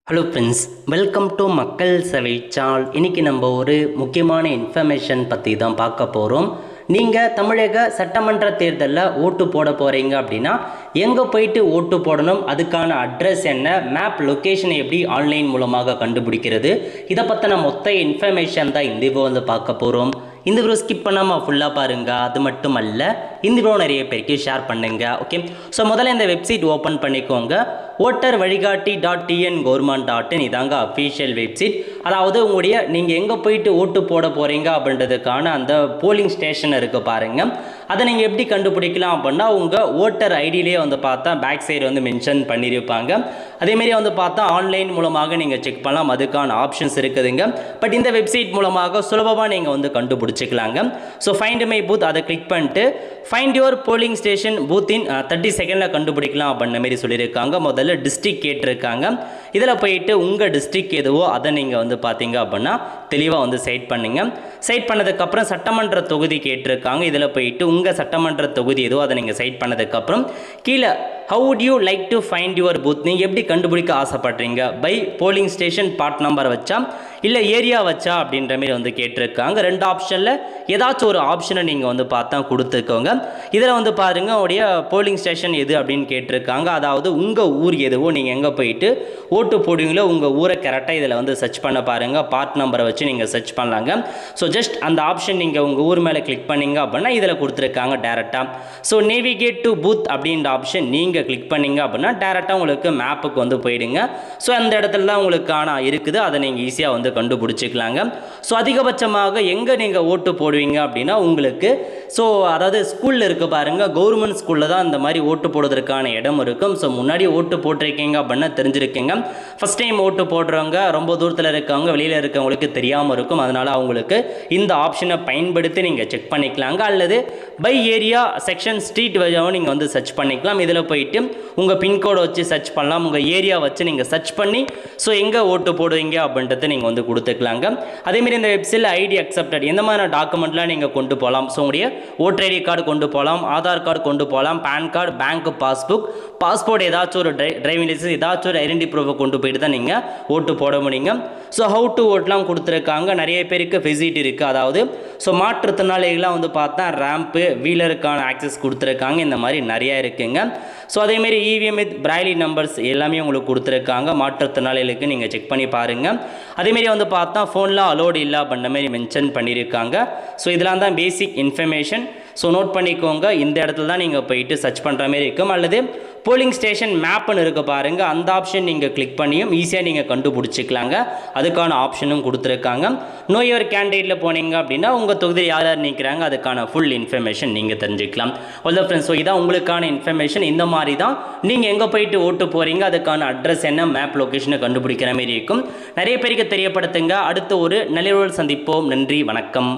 Hello friends, welcome to மக்கள் சேவை சால். இன்றைக்கி நம்ம ஒரு முக்கியமான இன்ஃபர்மேஷன் பற்றி தான் பார்க்க போகிறோம். நீங்கள் தமிழக சட்டமன்ற தேர்தலில் ஓட்டு போட போகிறீங்க அப்படின்னா எங்கே போயிட்டு ஓட்டு போடணும், அதுக்கான அட்ரஸ் என்ன, மேப் லொக்கேஷனை எப்படி ஆன்லைன் மூலமாக கண்டுபிடிக்கிறது, இதை பற்றின மொத்த இன்ஃபர்மேஷன் தான் இந்த வீடியோ வந்து பார்க்க போகிறோம். இந்த வீடியோ ஸ்கிப் பண்ணாமல் ஃபுல்லாக பாருங்கள். அது மட்டும் அல்ல, இந்த வீடியோ நிறைய பேருக்கு ஷேர் பண்ணுங்க. ஓகே, ஸோ முதல்ல இந்த வெப்சைட் ஓப்பன் பண்ணிக்கோங்க. ஓட்டர் வழிகாட்டி .tn.government.in இதாங்க அஃபீஷியல் வெப்சைட். அதாவது உங்களுடைய நீங்கள் எங்கே போயிட்டு ஓட்டு போட போகிறீங்க அப்படின்றதுக்கான அந்த போலிங் ஸ்டேஷன் இருக்குது பாருங்கள். அதை நீங்கள் எப்படி கண்டுபிடிக்கலாம் அப்படின்னா உங்கள் ஓட்டர் ஐடியிலே வந்து பார்த்தா பேக் சைடு வந்து மென்ஷன் பண்ணியிருப்பாங்க. அதேமாரி வந்து பார்த்தா ஆன்லைன் மூலமாக நீங்கள் செக் பண்ணலாம், அதுக்கான ஆப்ஷன்ஸ் இருக்குதுங்க. பட் இந்த வெப்சைட் மூலமாக சுலபமாக நீங்கள் வந்து கண்டுபிடிச்சிக்கலாங்க. ஸோ ஃபைண்ட் மை பூத் அதை கிளிக் பண்ணிட்டு find your polling station booth in 30 செகண்டில் கண்டுபிடிக்கலாம் அப்படின்ற மாரி சொல்லியிருக்காங்க. முதல்ல டிஸ்ட்ரிக்ட் கேட்டிருக்காங்க. இதில் போயிட்டு உங்கள் டிஸ்ட்ரிக்ட் எதுவோ அதை நீங்கள் வந்து பார்த்தீங்க அப்படின்னா தெளிவாக வந்து செட் பண்ணுங்க. செட் பண்ணதுக்கப்புறம் சட்டமன்ற தொகுதி கேட்டிருக்காங்க. இதில் போயிட்டு உங்கள் சட்டமன்ற தொகுதி எதுவோ அதை நீங்கள் செட் பண்ணதுக்கப்புறம் கீழே how would you like to find your booth, நீங்கள் எப்படி கண்டுபிடிக்க ஆசைப்படுறீங்க, by polling station part number வச்சா இல்லை ஏரியா வச்சா அப்படின்ற மாரி வந்து கேட்டிருக்காங்க. ரெண்டு ஆப்ஷனில் ஏதாச்சும் ஒரு ஆப்ஷனை நீங்கள் வந்து பார்த்தா கொடுத்துக்கோங்க. இதில் வந்து பாருங்கள் உடைய போலிங் ஸ்டேஷன் எது அப்படின்னு கேட்டிருக்காங்க. அதாவது உங்கள் ஊர் எதுவோ நீங்கள் எங்கே போயிட்டு ஓட்டு போடுவீங்களோ உங்கள் ஊரை கரெக்டாக இதில் வந்து சர்ச் பண்ண பாருங்கள். பார்ட் நம்பரை வச்சு நீங்கள் சர்ச் பண்ணலாங்க. ஸோ ஜஸ்ட் அந்த ஆப்ஷன் நீங்கள் உங்கள் ஊர் மேலே கிளிக் பண்ணிங்க அப்படின்னா இதில் கொடுத்துருக்காங்க டேரெக்டாக. ஸோ நேவிகேட் டு பூத் அப்படின்ற ஆப்ஷன் நீங்கள் கிளிக் பண்ணிங்க அப்படின்னா டேரெக்டாக உங்களுக்கு மேப்புக்கு வந்து போயிடுங்க. ஸோ அந்த இடத்துல தான் உங்களுக்கான இருக்குது, அதை நீங்கள் ஈஸியாக வந்து கண்டுபிடிச்சிக்கலாங்க. ஸோ அதிகபட்சமாக எங்கே நீங்கள் ஓட்டு போடுவீங்க அப்படின்னா உங்களுக்கு அதாவது ஸ்கூலில் இருக்க பாருங்கள், கவர்மெண்ட் ஸ்கூலில் தான் இந்த மாதிரி ஓட்டு போடுவதற்கான இடம் இருக்கும். ஸோ முன்னாடி ஓட்டு போட்டிருக்கீங்க அப்படின்னா தெரிஞ்சிருக்கீங்க. ஃபஸ்ட் டைம் ஓட்டு போடுறவங்க ரொம்ப தூரத்தில் இருக்கவங்க வெளியில் இருக்கவங்களுக்கு தெரியாமல் இருக்கும். அதனால் அவங்களுக்கு இந்த ஆப்ஷனை பயன்படுத்தி நீங்கள் செக் பண்ணிக்கலாங்க. அல்லது பை ஏரியா செக்ஷன் ஸ்ட்ரீட் வழியாகவும் நீங்கள் வந்து சர்ச் பண்ணிக்கலாம். இதில் போயிட்டு உங்கள் பின்கோடை வச்சு சர்ச் பண்ணலாம், உங்கள் ஏரியா வச்சு நீங்கள் சர்ச் பண்ணி எங்கே ஓட்டு போடுவீங்க அப்படின்றத நீங்கள் வந்து கொடுத்துக்கலாங்க. அதேமாரி இந்த வெப்சைட்டில் ஐடி அக்செப்டட் எந்த மாதிரி டாக்குமெண்ட்லாம் நீங்கள் கொண்டு போகலாம். ஸோ உங்களுடைய ஓட்டர் ஐடி கார்டு கொண்டு போகலாம், ஆதார் கார்டு கொண்டு போகலாம், pan card, bank passbook, passport, ஏதாச்சும் ஒரு டிரைவிங் லைசன்ஸ், ஏதாச்சும் ஒரு ஐடென்டி ப்ரூஃபை கொண்டு போயிட்டு தான் நீங்கள் ஓட்டு போட முடியுங்க. ஸோ ஹவு டு ஓட்லாம் கொடுத்துருக்காங்க. நிறைய பேருக்கு ஃபெசிலிட்டி இருக்குது. அதாவது மாற்றுத்திறனாளிகளாம் வந்து பார்த்தா ரேம்ப்பு, வீலருக்கான ஆக்சஸ் கொடுத்துருக்காங்க. இந்த மாதிரி நிறையா இருக்குங்க. ஸோ அதேமாரி இவிஎம் வித் பிரைலி நம்பர்ஸ் எல்லாமே உங்களுக்கு கொடுத்துருக்காங்க. மாற்றுத்திறனாளிகளுக்கு நீங்கள் செக் பண்ணி பாருங்கள். அதேமாரி வந்து பார்த்தா ஃபோனில் அலோடு இல்லை அப்படின்ற மாதிரி மென்ஷன் பண்ணியிருக்காங்க. ஸோ இதெல்லாம் தான் பேசிக் இன்ஃபர்மேஷன். ஸோ நோட் பண்ணிக்கோங்க. இந்த இடத்துல தான் நீங்கள் போயிட்டு சர்ச் பண்ணுற மாதிரி இருக்கும். அல்லது போலிங் ஸ்டேஷன் மேப்னு இருக்க பாருங்கள், அந்த ஆப்ஷன் நீங்கள் கிளிக் பண்ணியும் ஈஸியாக நீங்கள் கண்டுபிடிச்சிக்கலாங்க. அதுக்கான ஆப்ஷனும் கொடுத்துருக்காங்க. நோ யுவர் கேண்டிடேட்டில் போனீங்க அப்படின்னா உங்கள் தொகுதியில் யார் யார் நிற்கிறாங்க அதுக்கான ஃபுல் இன்ஃபர்மேஷன் நீங்கள் தெரிஞ்சுக்கலாம். அவ்வளோ ஃப்ரெண்ட்ஸ், ஸோ இதான் உங்களுக்கான இன்ஃபர்மேஷன். இந்த மாதிரி தான் நீங்கள் எங்கே போயிட்டு ஓட்டு போகிறீங்க அதுக்கான அட்ரஸ் என்ன, மேப் லொக்கேஷனை கண்டுபிடிக்கிற மாதிரி இருக்கும். நிறைய பேருக்கு தெரியப்படுத்துங்க. அடுத்த ஒரு நல்ல சந்திப்போம். நன்றி, வணக்கம்.